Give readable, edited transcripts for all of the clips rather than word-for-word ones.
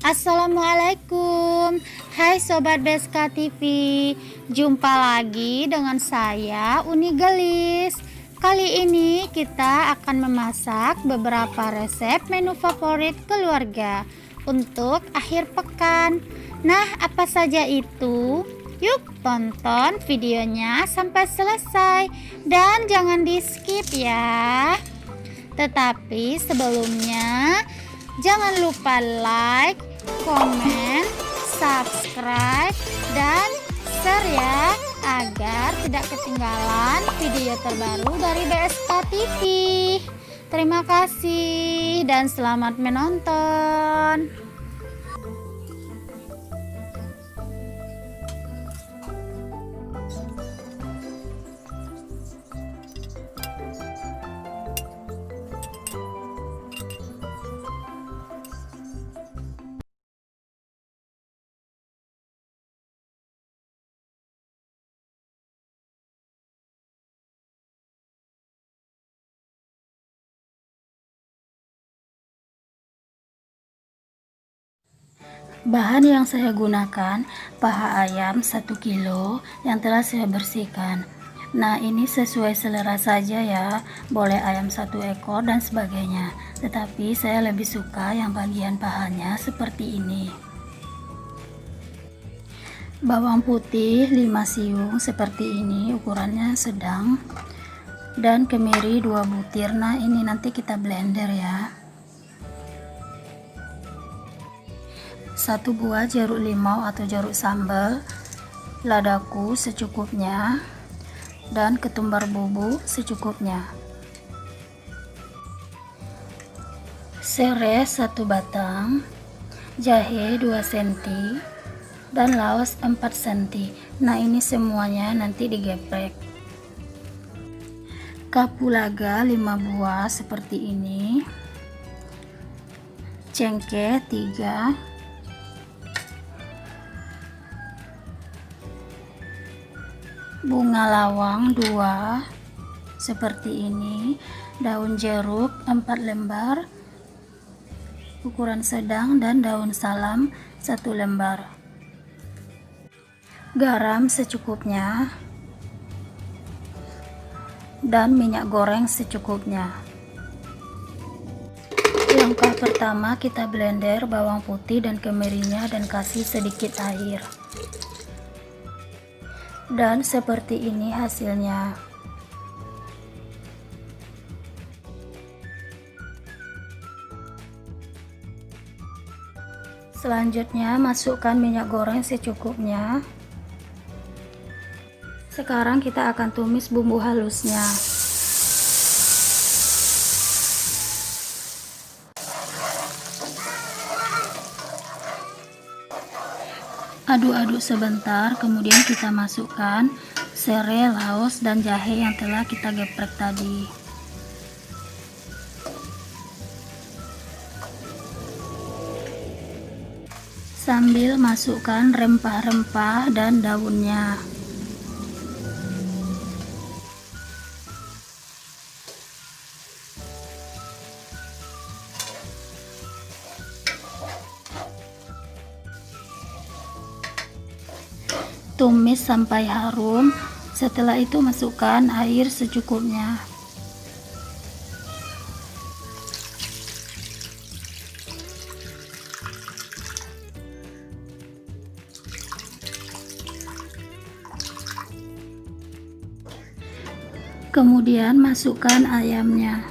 Assalamualaikum. Hai Sobat Beska TV. Jumpa lagi dengan saya Uni Gelis. Kali ini kita akan memasak beberapa resep menu favorit keluarga untuk akhir pekan. Nah, apa saja itu? Yuk tonton videonya sampai selesai dan jangan di skip ya. Tetapi sebelumnya jangan lupa like, komen, subscribe, dan share ya, agar tidak ketinggalan video terbaru dari BSK TV. Terima kasih dan selamat menonton. Bahan yang saya gunakan, paha ayam 1 kilo yang telah saya bersihkan. Nah, ini sesuai selera saja ya, boleh ayam 1 ekor dan sebagainya, tetapi saya lebih suka yang bagian pahanya seperti ini. Bawang putih 5 siung seperti ini, ukurannya sedang, dan kemiri 2 butir. Nah, ini nanti kita blender ya. 1 buah jeruk limau atau jeruk sambal, ladaku secukupnya, dan ketumbar bubuk secukupnya. Serai 1 batang, jahe 2 cm, dan laos 4 cm. Nah, ini semuanya nanti digeprek. Kapulaga 5 buah seperti ini, cengkeh 3, bunga lawang 2 seperti ini, daun jeruk 4 lembar ukuran sedang, dan daun salam 1 lembar, garam secukupnya, dan minyak goreng secukupnya. Langkah pertama, kita blender bawang putih dan kemirinya dan kasih sedikit air. Dan seperti ini hasilnya. Selanjutnya masukkan minyak goreng secukupnya. Sekarang kita akan tumis bumbu halusnya. Aduk-aduk sebentar, kemudian kita masukkan serai, laos, dan jahe yang telah kita geprek tadi. Sambil masukkan rempah-rempah dan daunnya. Tumis sampai harum. Setelah itu masukkan air secukupnya. Kemudian masukkan ayamnya.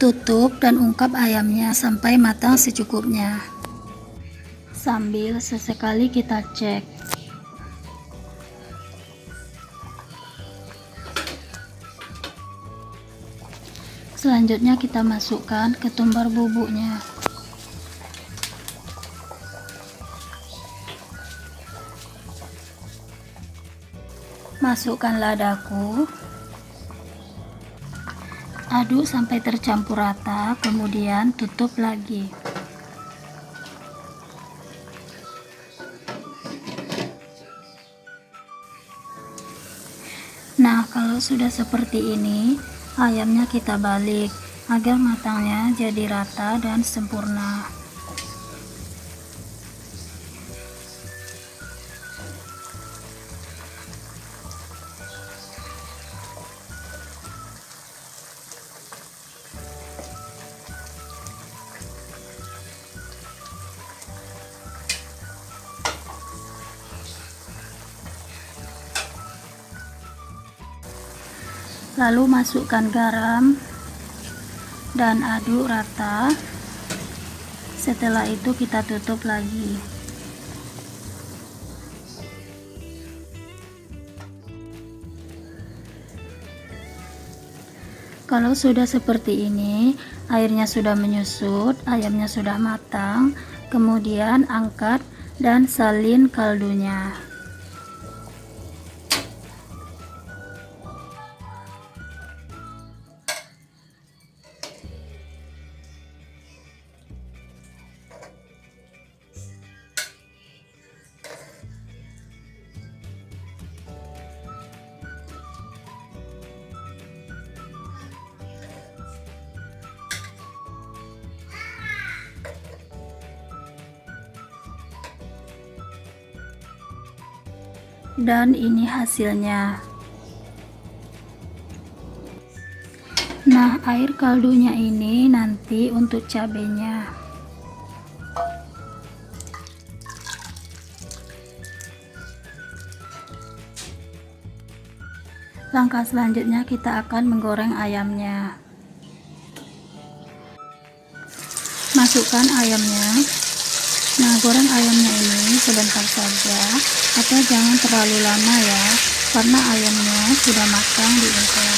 Tutup dan ungkap ayamnya sampai matang secukupnya. Sambil sesekali kita cek. Selanjutnya kita masukkan ketumbar bubuknya. Masukkan ladaku, aduk sampai tercampur rata, kemudian tutup lagi. Nah, kalau sudah seperti ini, ayamnya kita balik agar matangnya jadi rata dan sempurna. Lalu masukkan garam dan aduk rata. Setelah itu kita tutup lagi. Kalau sudah seperti ini, airnya sudah menyusut, ayamnya sudah matang, kemudian angkat dan salin kaldunya. Dan ini hasilnya. Nah, air kaldunya ini nanti untuk cabenya. Langkah selanjutnya kita akan menggoreng ayamnya. Masukkan ayamnya. Nah, goreng ayamnya ini sebentar saja, atau jangan terlalu lama ya, karena ayamnya sudah matang di oven.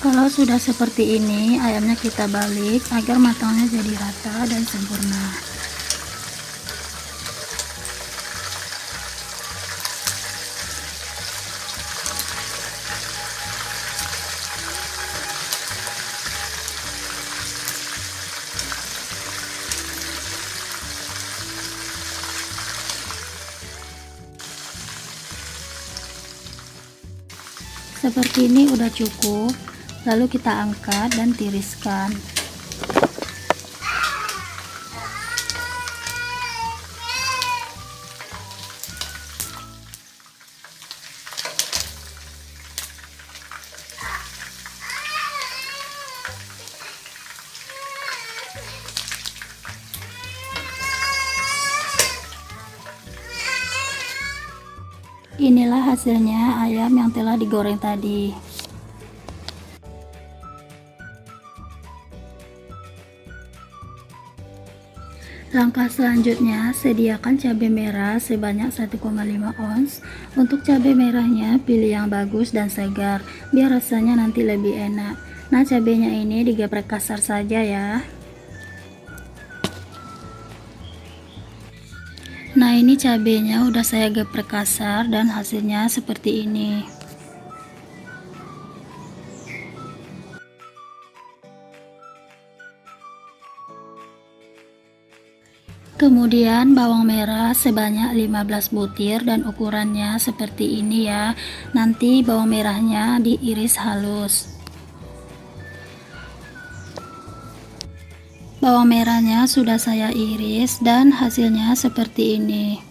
Kalau sudah seperti ini, ayamnya kita balik agar matangnya jadi rata dan sempurna. Seperti ini udah cukup. Lalu kita angkat dan tiriskan. Inilah hasilnya ayam yang telah digoreng tadi. Langkah selanjutnya, sediakan cabai merah sebanyak 1,5 ons. Untuk cabai merahnya, pilih yang bagus dan segar, biar rasanya nanti lebih enak. Nah, cabainya ini digeprek kasar saja ya. Nah, ini cabainya udah saya geprek kasar dan hasilnya seperti ini. Kemudian bawang merah sebanyak 15 butir dan ukurannya seperti ini ya. Nanti bawang merahnya diiris halus. Bawang merahnya sudah saya iris dan hasilnya seperti ini.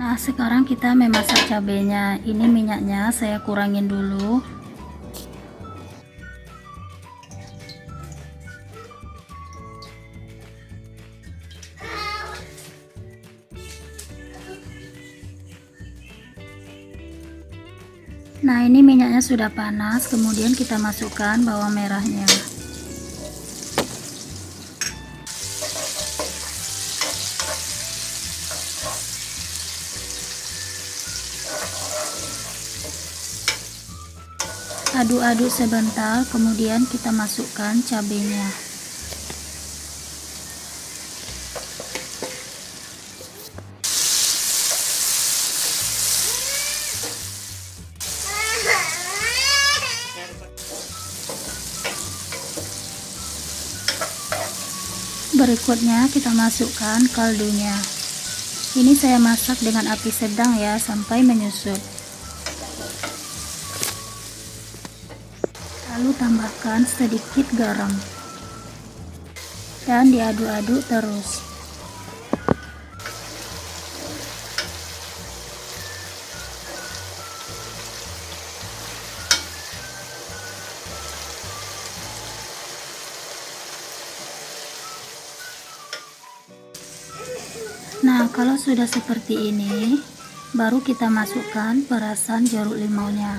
Nah, sekarang kita memasak cabenya. Ini minyaknya saya kurangin dulu. Nah, ini minyaknya sudah panas, kemudian kita masukkan bawang merahnya. Aduk-aduk sebentar, kemudian kita masukkan cabenya. Berikutnya kita masukkan kaldunya. Ini saya masak dengan api sedang ya, sampai menyusut. Lalu tambahkan sedikit garam dan diaduk-aduk terus. Nah, kalau sudah seperti ini, baru kita masukkan perasan jeruk limaunya.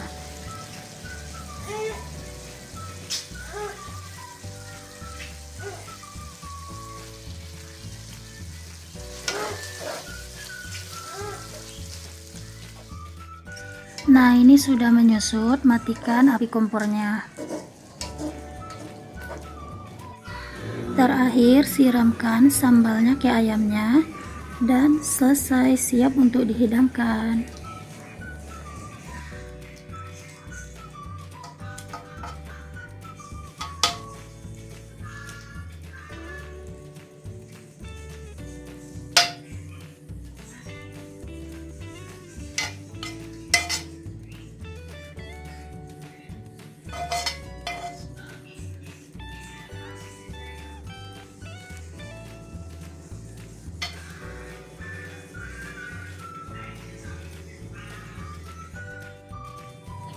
Nah, ini sudah menyusut, matikan api kompornya. Terakhir, siramkan sambalnya ke ayamnya dan selesai, siap untuk dihidangkan.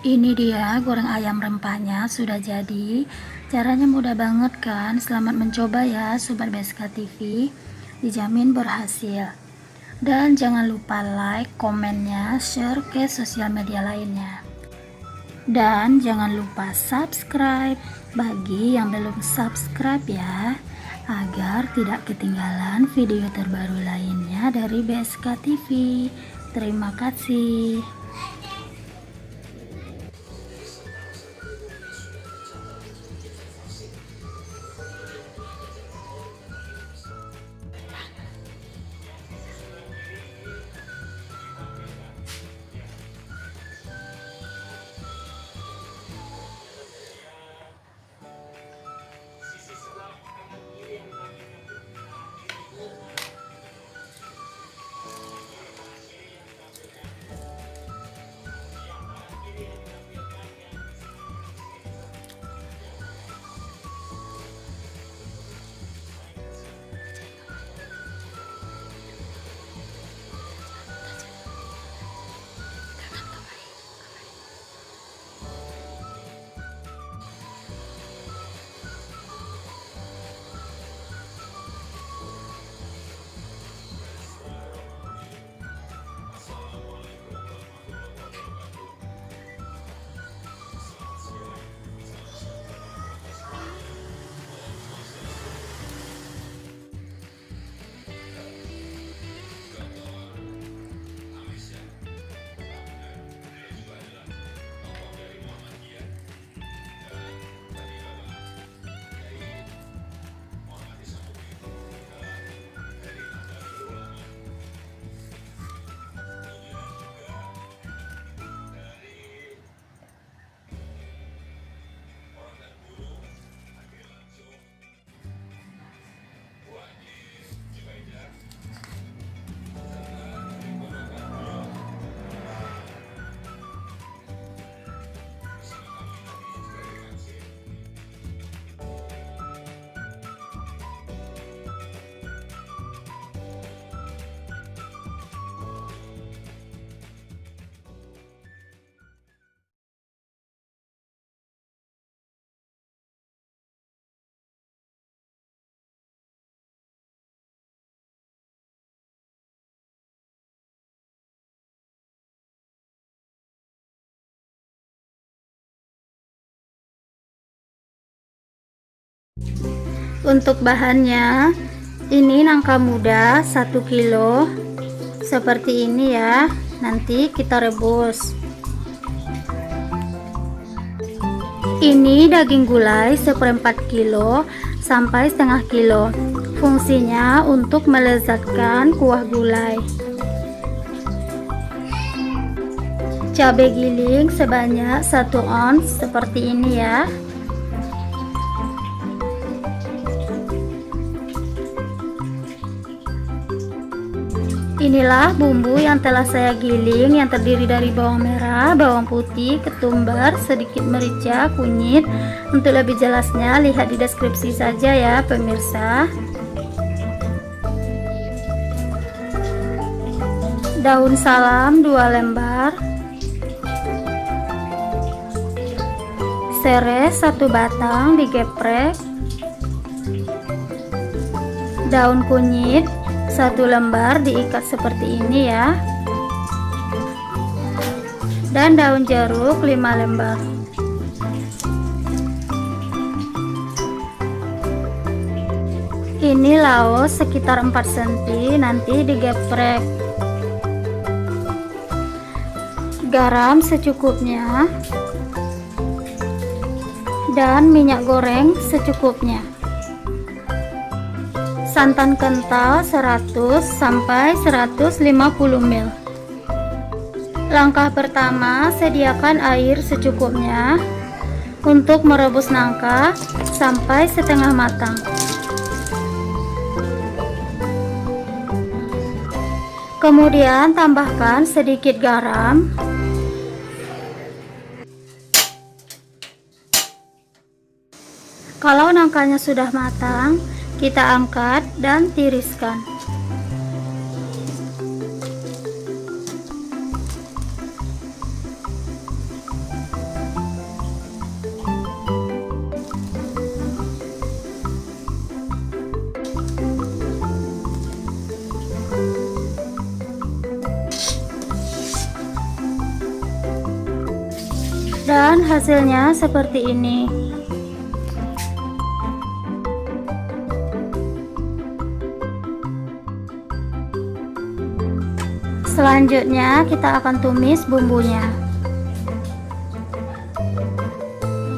Ini dia goreng ayam rempahnya sudah jadi. Caranya mudah banget kan? Selamat mencoba ya Sobat BSK TV, dijamin berhasil. Dan jangan lupa like, komennya, share ke sosial media lainnya. Dan jangan lupa subscribe bagi yang belum subscribe ya, agar tidak ketinggalan video terbaru lainnya dari BSK TV. Terima kasih. Untuk bahannya, ini nangka muda 1 kilo seperti ini ya. Nanti kita rebus. Ini daging gulai 1/4 kilo sampai setengah kilo. Fungsinya untuk melezatkan kuah gulai. Cabai giling sebanyak 1 ons seperti ini ya. Inilah bumbu yang telah saya giling, yang terdiri dari bawang merah, bawang putih, ketumbar, sedikit merica, kunyit. Untuk lebih jelasnya lihat di deskripsi saja ya pemirsa. Daun salam 2 lembar, serai 1 batang digeprek, daun kunyit 1 lembar diikat seperti ini ya, dan daun jeruk 5 lembar. Ini laos sekitar 4 cm, nanti digeprek. Garam secukupnya, dan minyak goreng secukupnya. Santan kental 100 sampai 150 ml. Langkah pertama, sediakan air secukupnya untuk merebus nangka sampai setengah matang. Kemudian tambahkan sedikit garam. Kalau nangkanya sudah matang, kita angkat dan tiriskan. Dan hasilnya seperti ini. Selanjutnya kita akan tumis bumbunya.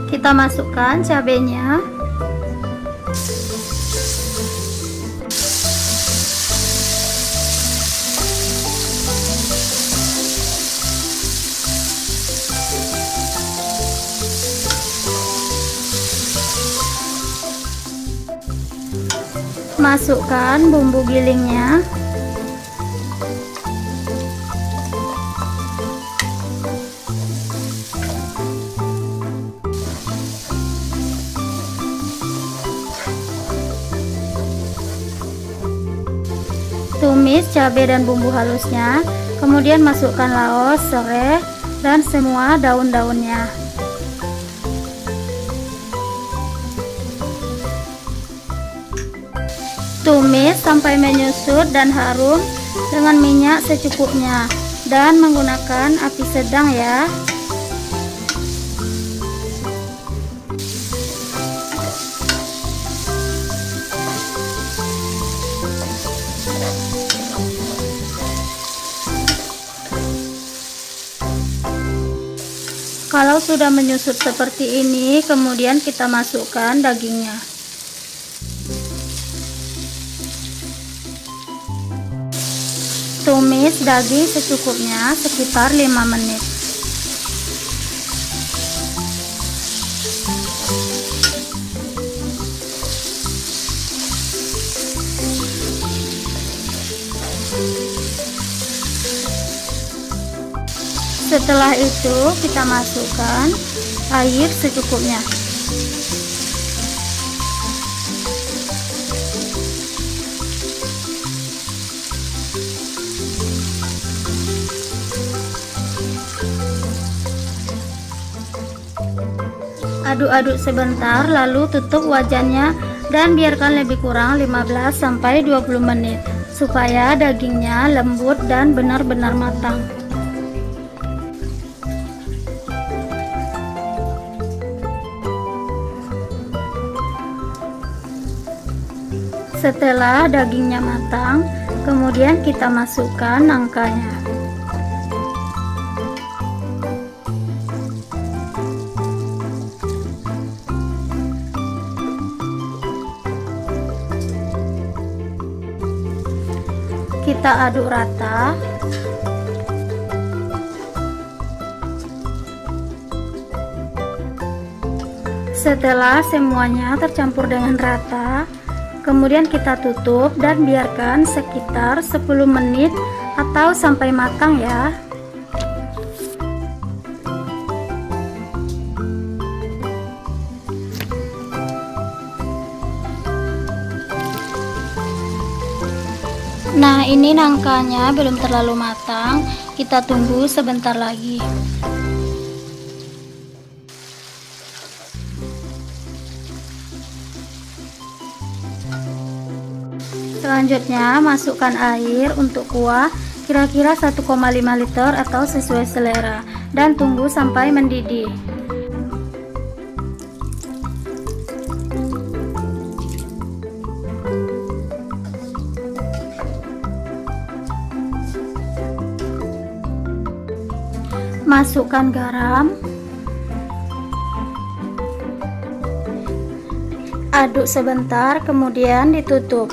Kita masukkan cabenya, masukkan bumbu gilingnya, tumis cabai dan bumbu halusnya, kemudian masukkan laos, serai, dan semua daun-daunnya. Tumis sampai menyusut dan harum dengan minyak secukupnya, dan menggunakan api sedang ya. Kalau sudah menyusut seperti ini, kemudian kita masukkan dagingnya. Tumis daging secukupnya sekitar 5 menit. Setelah itu kita masukkan air secukupnya. Aduk-aduk sebentar, lalu tutup wajannya dan biarkan lebih kurang 15 sampai 20 menit supaya dagingnya lembut dan benar-benar matang. Setelah dagingnya matang, kemudian kita masukkan nangkanya. kita aduk rata. Setelah semuanya tercampur dengan rata, kemudian kita tutup dan biarkan sekitar 10 menit atau sampai matang ya. Nah, ini nangkanya belum terlalu matang, kita tunggu sebentar lagi. Selanjutnya masukkan air untuk kuah kira-kira 1,5 liter atau sesuai selera, dan tunggu sampai mendidih. Masukkan garam, aduk sebentar, kemudian ditutup.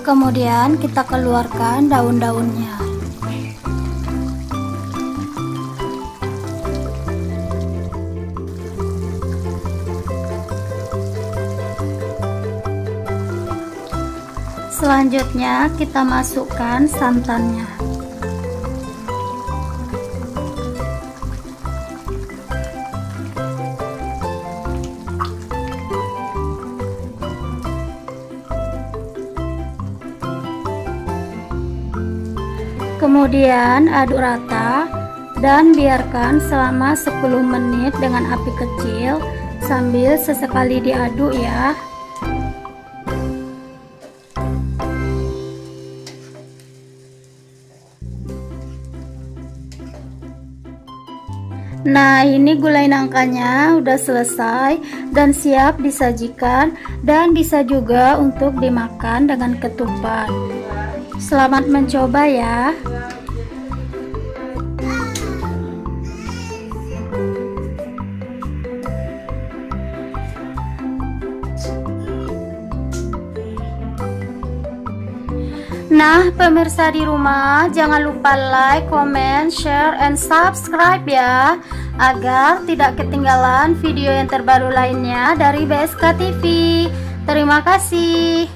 Kemudian kita keluarkan daun-daunnya. Selanjutnya kita masukkan santannya. Kemudian aduk rata dan biarkan selama 10 menit dengan api kecil sambil sesekali diaduk ya. Nah, ini gulai nangkanya udah selesai dan siap disajikan, dan bisa juga untuk dimakan dengan ketupat. Selamat mencoba ya. Nah, pemirsa di rumah, jangan lupa like, comment, share, and subscribe ya, agar tidak ketinggalan video yang terbaru lainnya dari BSK TV. Terima kasih.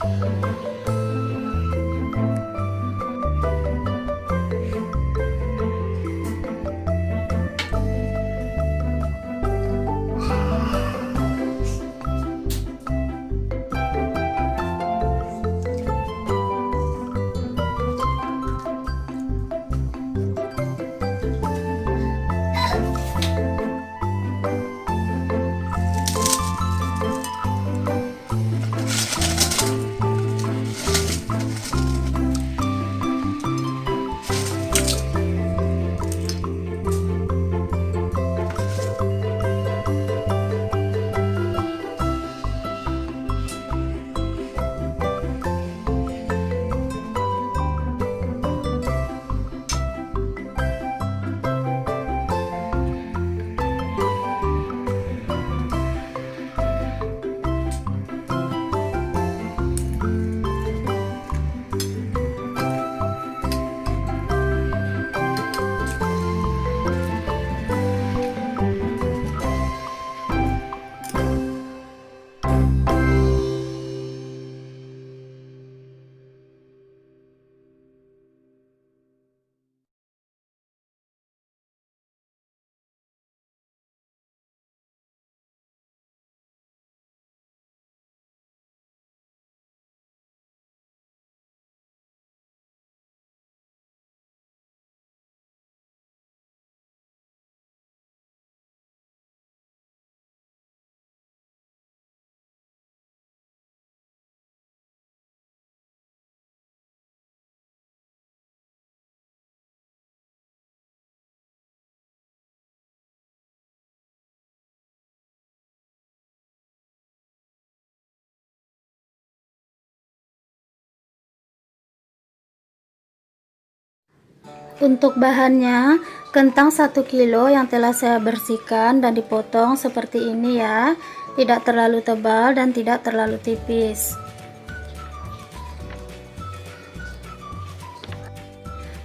Untuk bahannya, kentang 1 kilo yang telah saya bersihkan dan dipotong seperti ini ya, tidak terlalu tebal dan tidak terlalu tipis.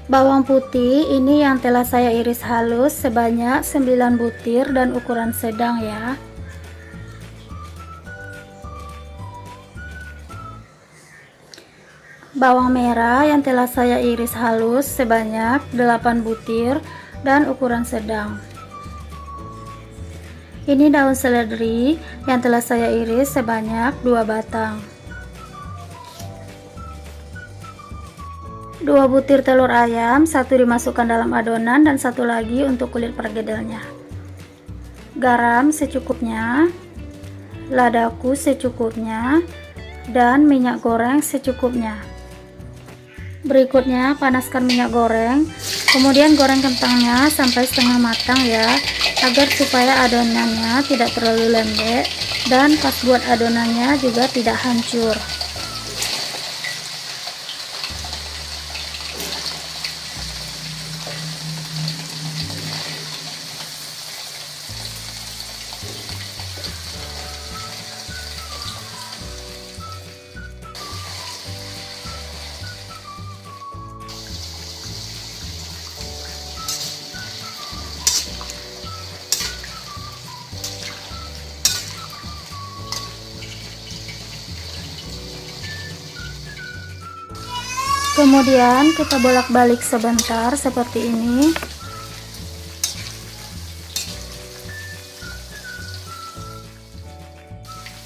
Bawang putih ini yang telah saya iris halus sebanyak 9 butir dan ukuran sedang ya. Bawang merah yang telah saya iris halus sebanyak 8 butir dan ukuran sedang. Ini daun seledri yang telah saya iris sebanyak 2 batang. 2 butir telur ayam, 1 dimasukkan dalam adonan dan 1 lagi untuk kulit pergedelnya. Garam secukupnya, ladaku secukupnya, dan minyak goreng secukupnya. Berikutnya panaskan minyak goreng, kemudian goreng kentangnya sampai setengah matang ya, agar supaya adonannya tidak terlalu lembek dan pas buat adonannya juga tidak hancur. Kemudian kita bolak-balik sebentar seperti ini.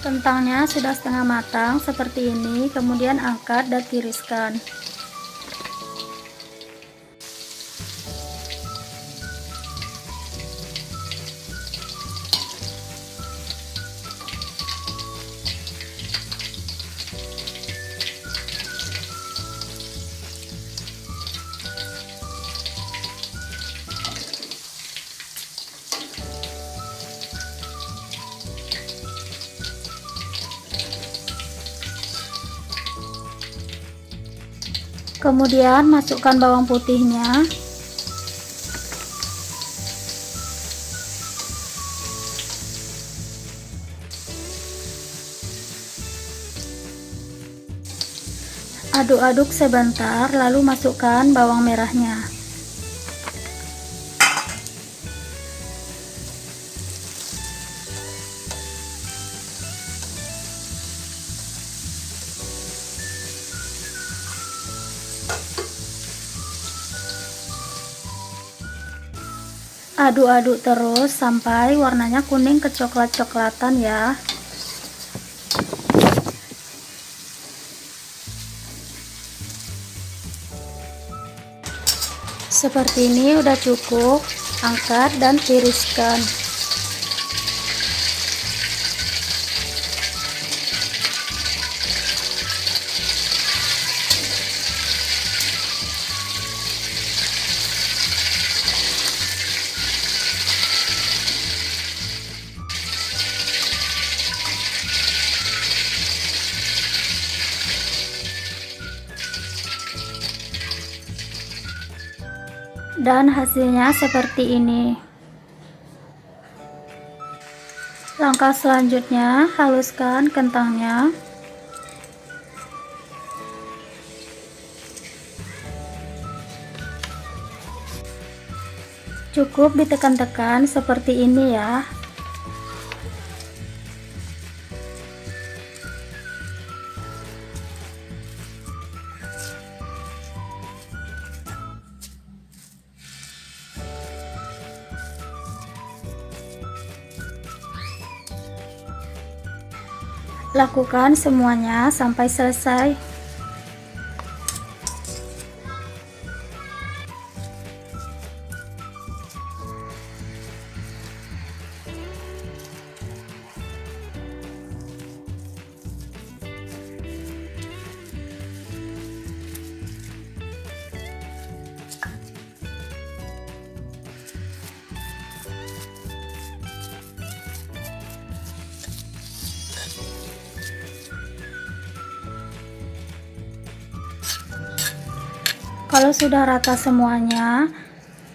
Kentangnya sudah setengah matang seperti ini, kemudian angkat dan tiriskan. Kemudian masukkan bawang putihnya. Aduk-aduk sebentar, lalu masukkan bawang merahnya. Aduk-aduk terus sampai warnanya kuning kecoklat-coklatan ya. Seperti ini udah cukup, angkat dan tiriskan. Dan hasilnya seperti ini. Langkah selanjutnya, haluskan kentangnya. Cukup ditekan-tekan seperti ini ya. Lakukan semuanya sampai selesai. Kalau sudah rata semuanya,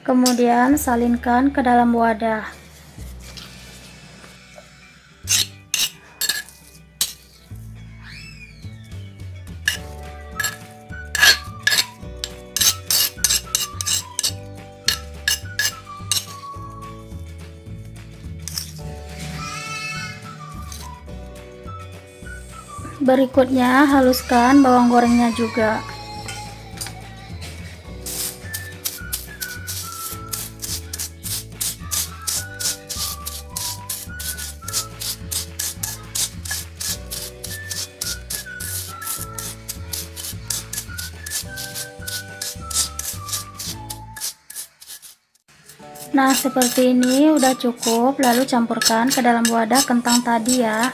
kemudian salinkan ke dalam wadah. Berikutnya, haluskan bawang gorengnya juga. Nah, seperti ini udah cukup, lalu campurkan ke dalam wadah kentang tadi ya.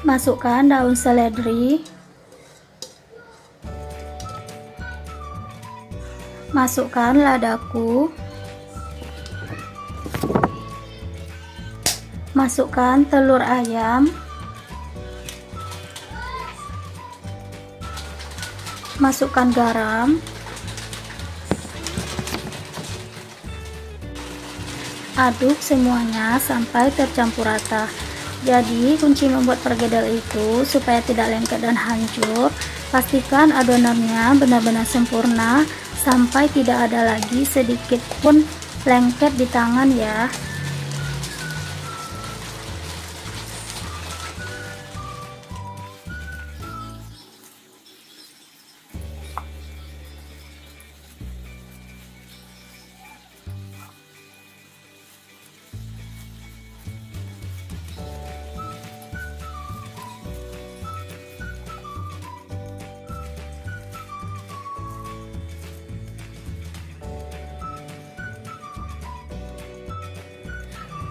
Masukkan daun seledri, masukkan ladaku, masukkan telur ayam, masukkan garam, aduk semuanya sampai tercampur rata. Jadi kunci membuat perkedel itu supaya tidak lengket dan hancur, pastikan adonannya benar-benar sempurna sampai tidak ada lagi sedikit pun lengket di tangan ya.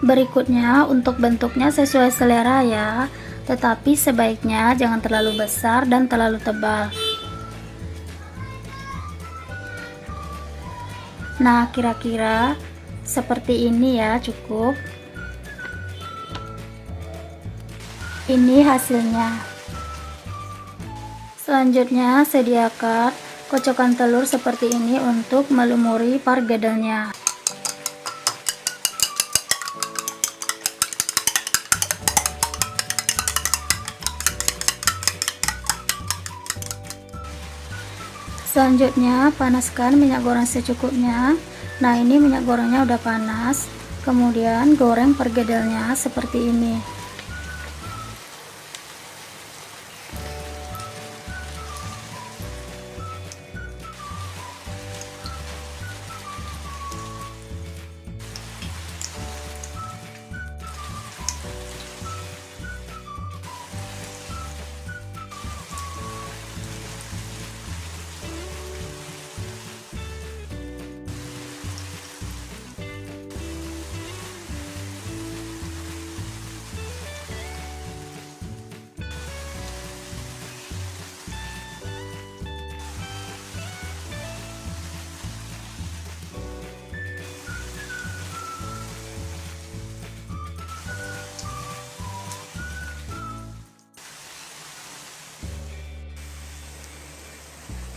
Berikutnya, untuk bentuknya sesuai selera ya, tetapi sebaiknya jangan terlalu besar dan terlalu tebal. Nah, kira-kira seperti ini ya, cukup. Ini hasilnya. Selanjutnya, sediakan kocokan telur seperti ini untuk melumuri perkedelnya. Selanjutnya, panaskan minyak goreng secukupnya. Nah, ini minyak gorengnya udah panas. Kemudian goreng perkedelnya seperti ini.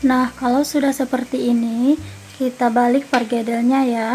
Nah, kalau sudah seperti ini, kita balik perkedelnya ya.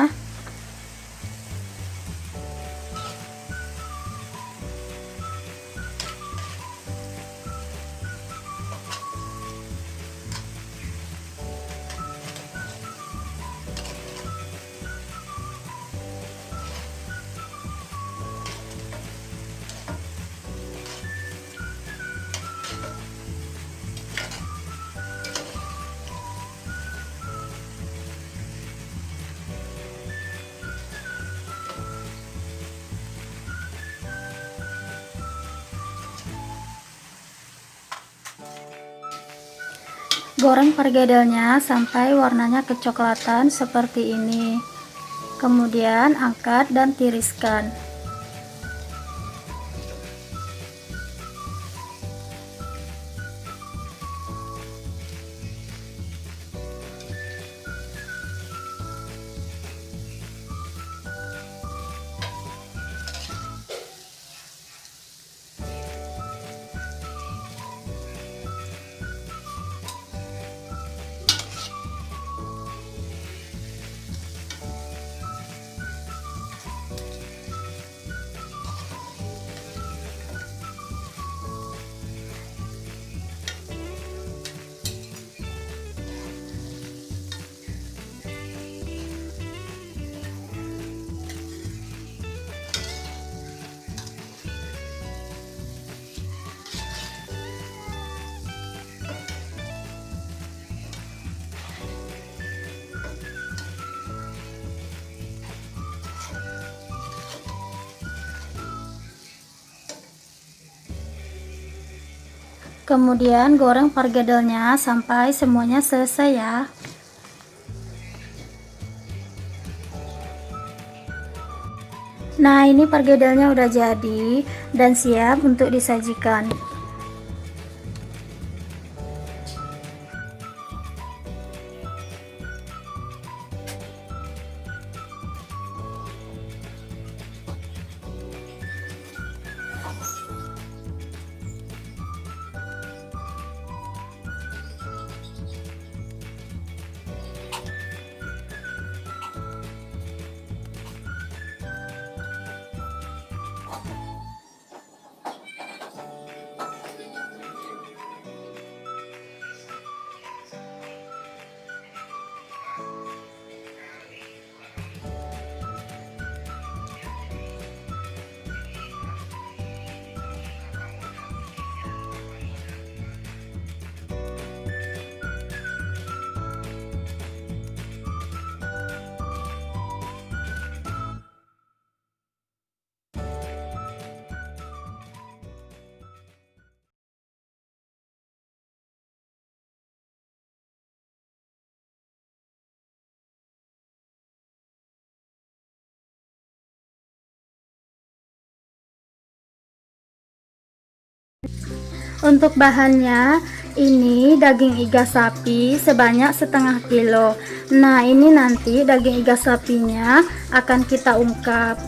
Goreng perkedelnya sampai warnanya kecoklatan seperti ini. Kemudian angkat dan tiriskan. Kemudian goreng pergedelnya sampai semuanya selesai ya. Nah, ini pergedelnya udah jadi dan siap untuk disajikan. Untuk bahannya, ini daging iga sapi sebanyak setengah kilo. Nah, ini nanti daging iga sapinya akan kita ungkap.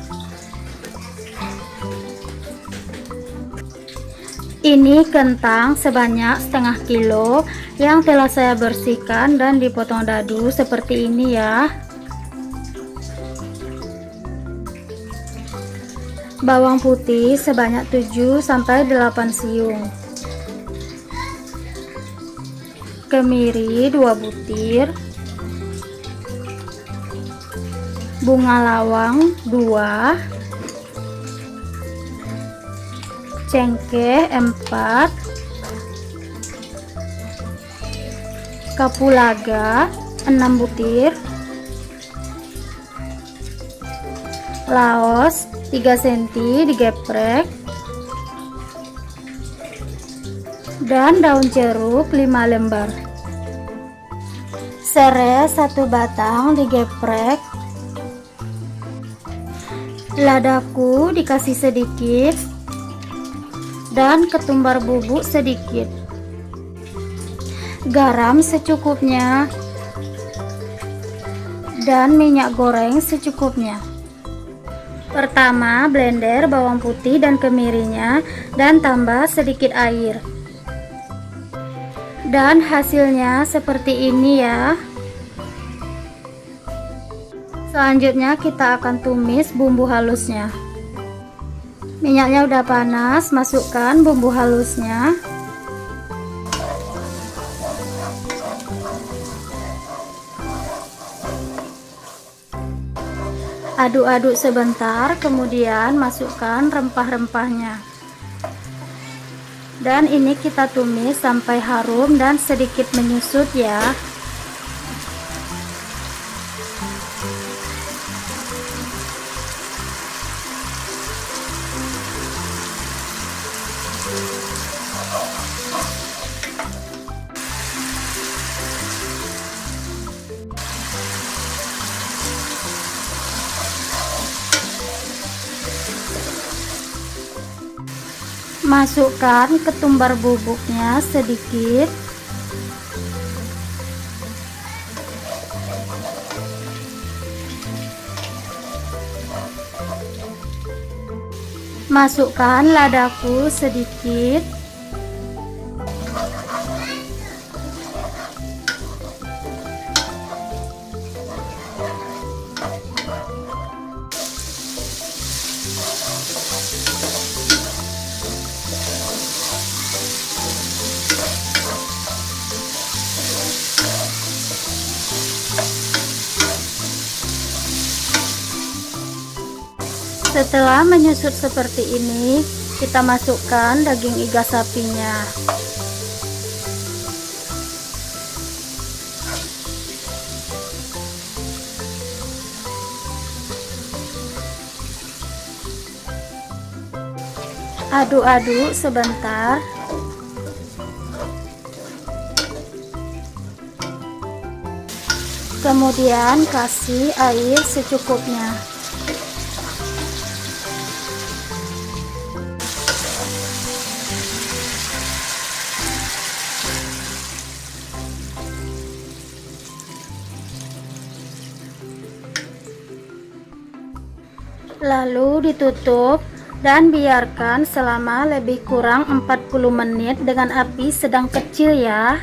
Ini kentang sebanyak setengah kilo yang telah saya bersihkan dan dipotong dadu seperti ini ya. Bawang putih sebanyak 7-8 siung. Kemiri 2 butir, bunga lawang 2, cengkeh 4, kapulaga 6 butir, laos 3 cm digeprek, dan daun jeruk 5 lembar. Serai 1 batang digeprek. Ladaku dikasih sedikit dan ketumbar bubuk sedikit. Garam secukupnya dan minyak goreng secukupnya. Pertama, blender bawang putih dan kemirinya dan tambah sedikit air. Dan hasilnya seperti ini ya. Selanjutnya kita akan tumis bumbu halusnya. Minyaknya udah panas, masukkan bumbu halusnya. Aduk-aduk sebentar, kemudian masukkan rempah-rempahnya. Dan ini kita tumis sampai harum dan sedikit menyusut ya. Masukkan ketumbar bubuknya sedikit. Masukkan ladaku sedikit. Setelah menyusut seperti ini, kita masukkan daging iga sapinya. Aduk-aduk sebentar. Kemudian kasih air secukupnya. Lalu ditutup dan biarkan selama lebih kurang 40 menit dengan api sedang kecil ya.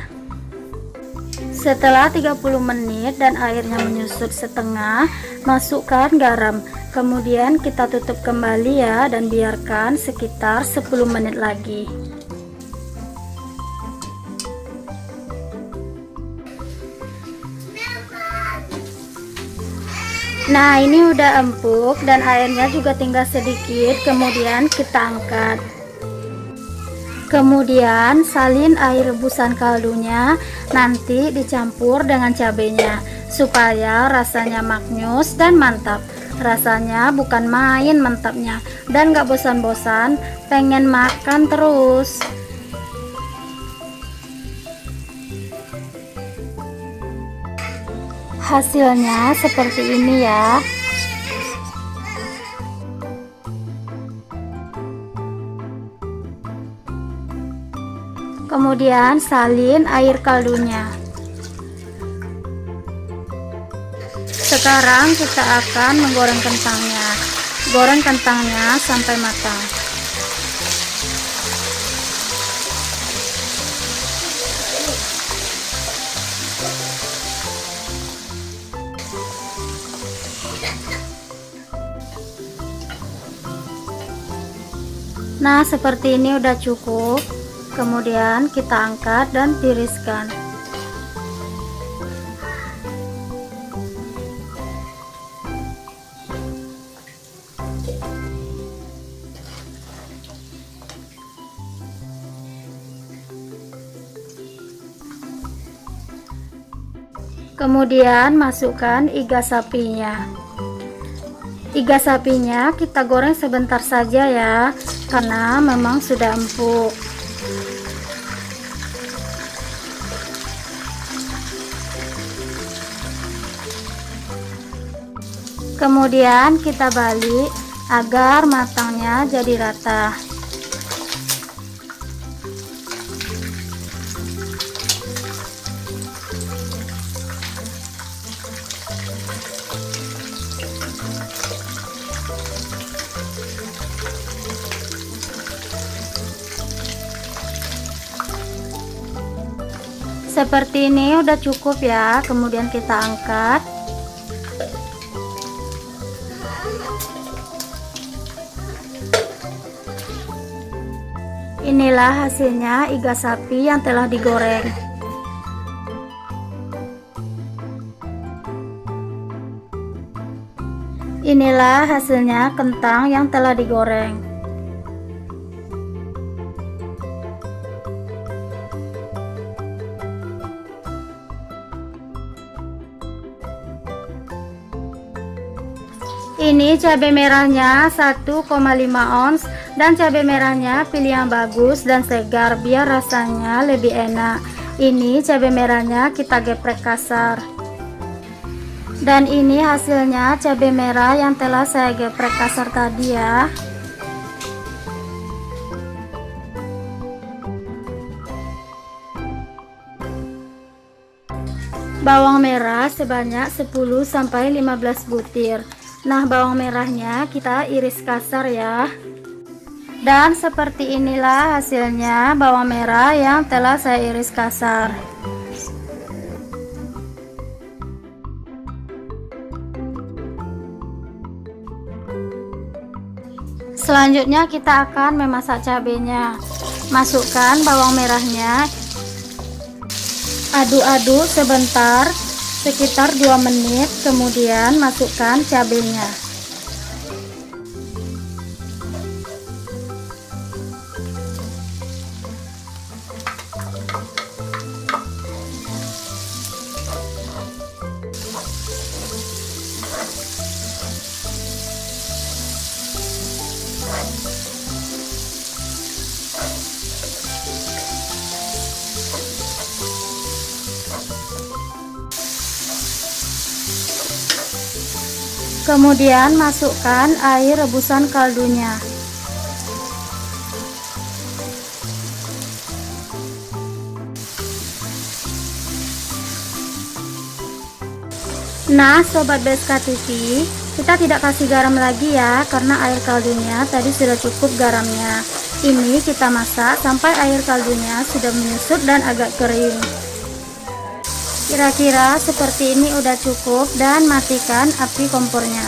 Setelah 30 menit dan airnya menyusut setengah, masukkan garam. Kemudian kita tutup kembali ya dan biarkan sekitar 10 menit lagi. Nah, ini udah empuk dan airnya juga tinggal sedikit. Kemudian kita angkat. Kemudian salin air rebusan kaldunya, nanti dicampur dengan cabenya supaya rasanya maknyus dan mantap. Rasanya bukan main mantapnya, dan gak bosan-bosan, pengen makan terus. Hasilnya seperti ini ya. Kemudian salin air kaldunya. Sekarang kita akan menggoreng kentangnya. Goreng kentangnya sampai matang. Nah, seperti ini udah cukup. Kemudian kita angkat dan tiriskan. Kemudian masukkan iga sapinya. Iga sapinya kita goreng sebentar saja ya, karena memang sudah empuk. Kemudian kita balik agar matangnya jadi rata. Seperti ini udah cukup ya. Kemudian kita angkat. Inilah hasilnya iga sapi yang telah digoreng. Inilah hasilnya kentang yang telah digoreng. Ini cabai merahnya 1,5 ons dan cabai merahnya pilih yang bagus dan segar biar rasanya lebih enak. Ini cabai merahnya kita geprek kasar. Dan ini hasilnya cabai merah yang telah saya geprek kasar tadi ya. Bawang merah sebanyak 10-15 butir. Nah, bawang merahnya kita iris kasar ya. Dan seperti inilah hasilnya bawang merah yang telah saya iris kasar. Selanjutnya kita akan memasak cabenya. Masukkan bawang merahnya. Aduk-aduk sebentar, sekitar 2 menit, kemudian masukkan cabenya. Kemudian masukkan air rebusan kaldunya. Nah, Sobat BSK TV, kita tidak kasih garam lagi ya, karena air kaldunya tadi sudah cukup garamnya. Ini kita masak sampai air kaldunya sudah menyusut dan agak kering. Kira-kira seperti ini udah cukup, dan matikan api kompornya.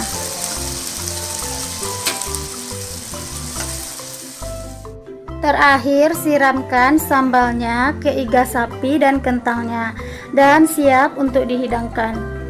Terakhir, siramkan sambalnya ke iga sapi dan kentangnya, dan siap untuk dihidangkan.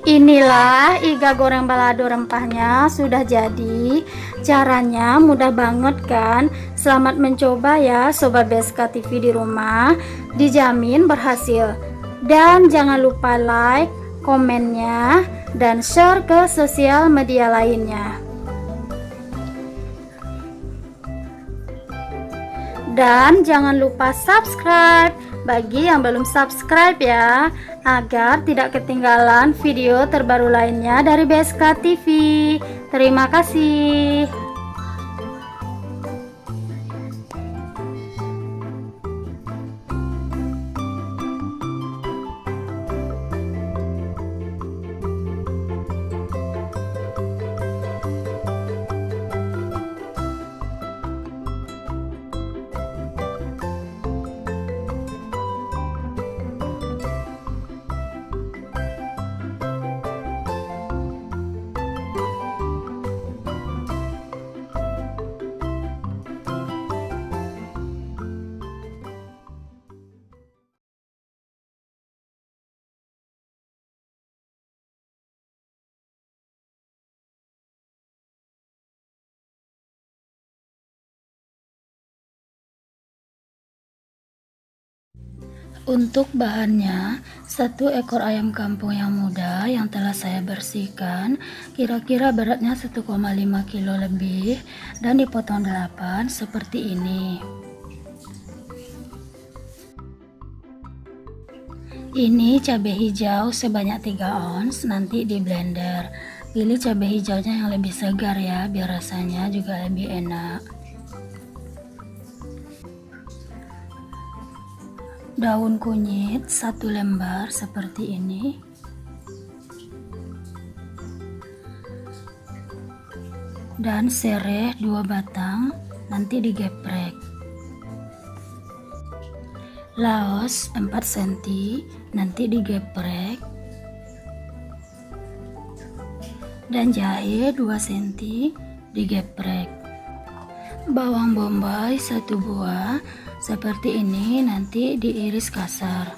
Inilah iga goreng balado rempahnya sudah jadi. Caranya mudah banget kan? Selamat mencoba ya Sobat BSK TV di rumah, dijamin berhasil. Dan jangan lupa like, komennya, dan share ke sosial media lainnya. Dan jangan lupa subscribe bagi yang belum subscribe ya, agar tidak ketinggalan video terbaru lainnya dari BSK TV. Terima kasih. Untuk bahannya, 1 ekor ayam kampung yang muda yang telah saya bersihkan, kira-kira beratnya 1,5 kilo lebih, dan dipotong 8 seperti ini. Ini cabai hijau sebanyak 3 ons, nanti di blender. Pilih cabai hijaunya yang lebih segar ya, biar rasanya juga lebih enak. Daun kunyit 1 lembar seperti ini. Dan sereh 2 batang, nanti digeprek. Laos 4 cm, nanti digeprek. Dan jahe 2 cm, digeprek. Bawang bombay 1 buah seperti ini, nanti diiris kasar.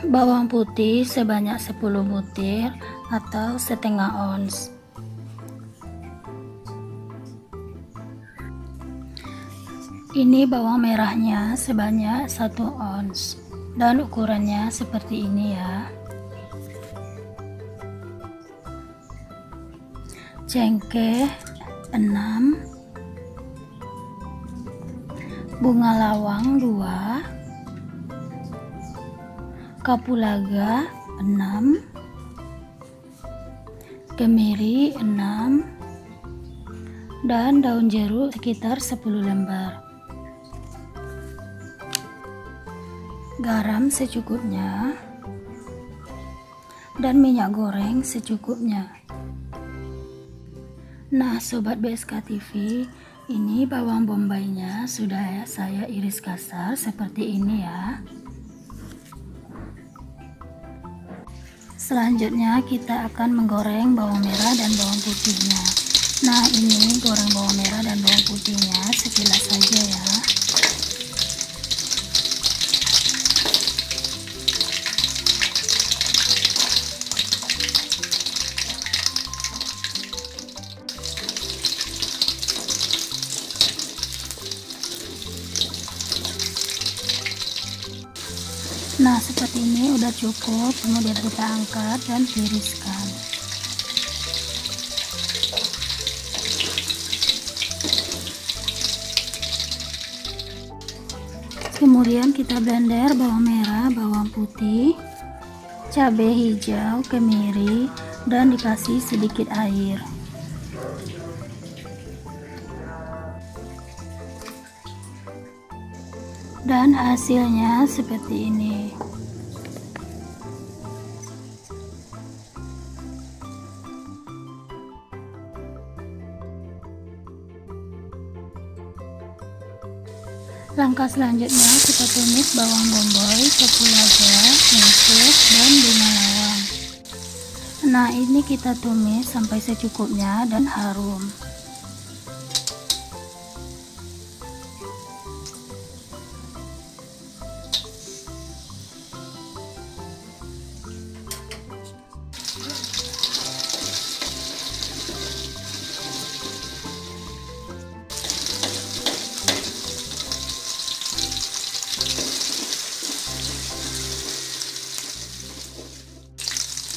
Bawang putih sebanyak 10 butir atau setengah ons. Ini bawang merahnya sebanyak 1 ons, dan ukurannya seperti ini ya. Cengkeh 6, bunga lawang 2, kapulaga 6, kemiri 6, dan daun jeruk sekitar 10 lembar. Garam secukupnya, dan minyak goreng secukupnya. Nah Sobat BSK TV, ini bawang bombaynya sudah saya iris kasar seperti ini ya. Selanjutnya kita akan menggoreng bawang merah dan bawang putihnya. Nah, ini goreng bawang merah dan bawang putihnya sekilas saja ya. Nah, seperti ini udah cukup, kemudian kita angkat dan tiriskan. Kemudian kita blender bawang merah, bawang putih, cabai hijau, kemiri, dan dikasih sedikit air. Dan hasilnya seperti ini. Langkah selanjutnya kita tumis bawang bombay, kapulaga, lengkuas, dan bunga lawang. Nah, ini kita tumis sampai secukupnya dan harum.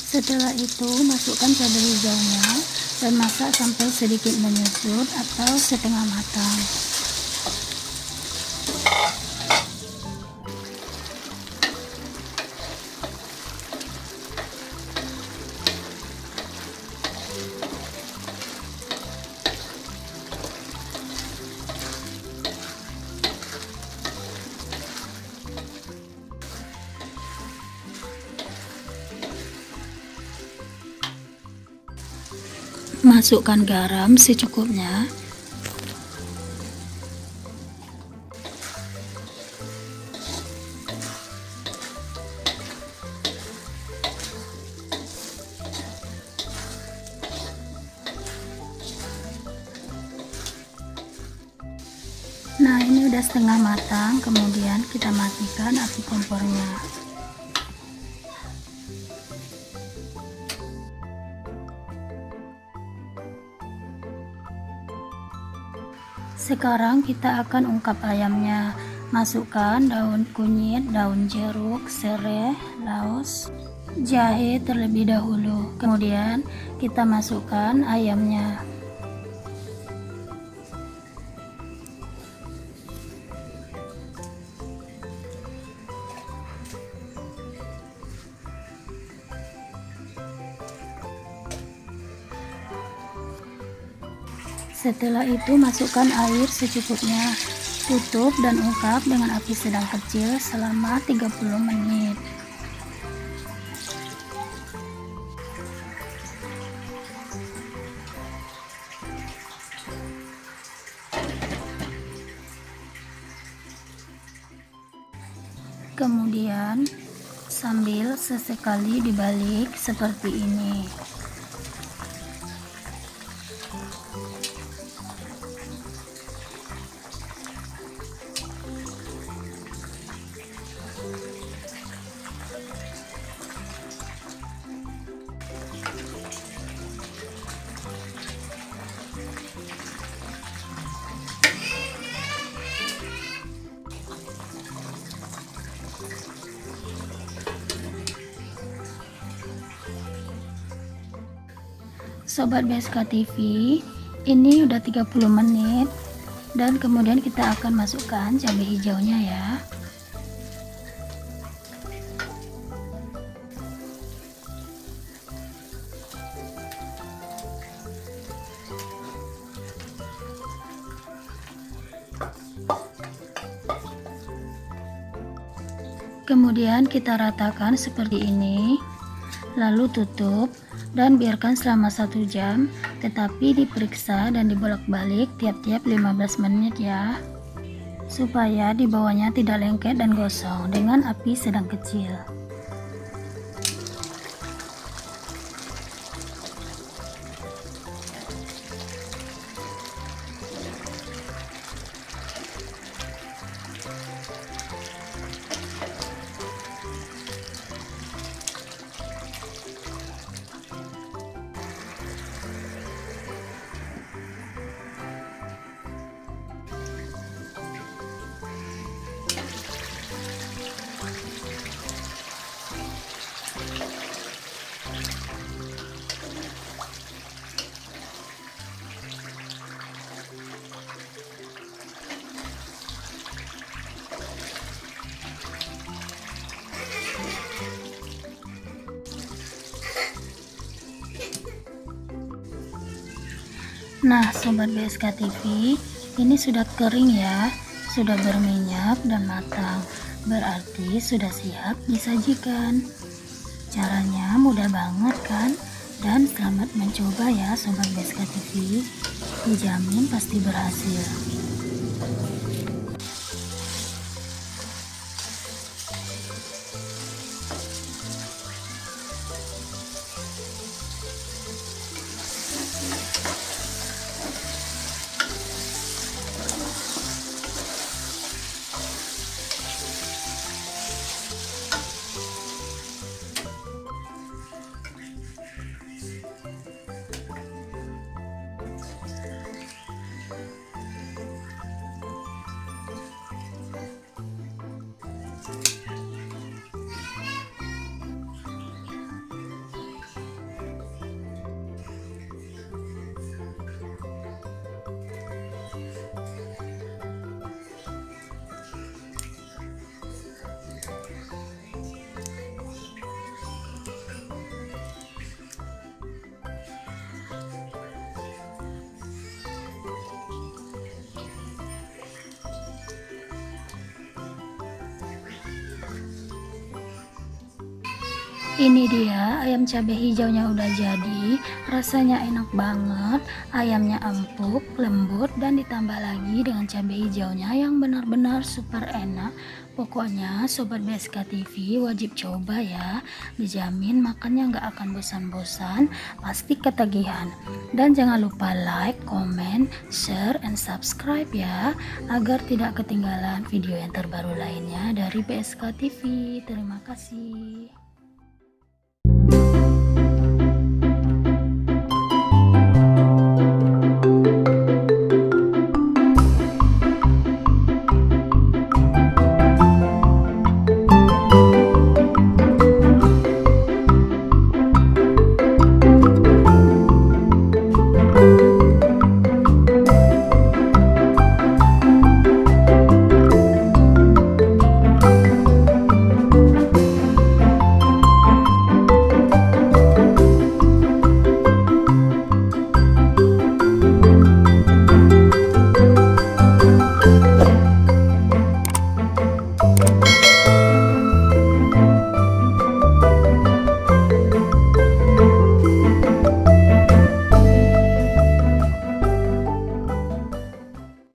Setelah itu masukkan cabai hijaunya dan masak sampai sedikit menyusut atau setengah matang. Masukkan garam secukupnya. Nah, ini udah setengah matang, kemudian kita matikan api kompornya. Sekarang kita akan ungkap ayamnya. Masukkan daun kunyit, daun jeruk, serai, laos, jahe terlebih dahulu. Kemudian kita masukkan ayamnya. Setelah itu masukkan air secukupnya. Tutup dan ungkap dengan api sedang kecil selama 30 menit. Kemudian sambil sesekali dibalik seperti ini. Sobat BSK TV, ini udah 30 menit dan kemudian kita akan masukkan cabai hijaunya ya. Kemudian kita ratakan seperti ini, lalu tutup dan biarkan selama 1 jam, tetapi diperiksa dan dibolak-balik tiap-tiap 15 menit ya, supaya di bawahnya tidak lengket dan gosong dengan api sedang kecil. Nah Sobat BSK TV, ini sudah kering ya, sudah berminyak dan matang, berarti sudah siap disajikan. Caranya mudah banget kan? Dan selamat mencoba ya Sobat BSK TV, dijamin pasti berhasil. Ini dia ayam cabai hijaunya udah jadi, rasanya enak banget, ayamnya empuk, lembut, dan ditambah lagi dengan cabai hijaunya yang benar-benar super enak. Pokoknya Sobat BSK TV wajib coba ya, dijamin makannya nggak akan bosan-bosan, pasti ketagihan. Dan jangan lupa like, comment, share, and subscribe ya, agar tidak ketinggalan video yang terbaru lainnya dari BSK TV. Terima kasih.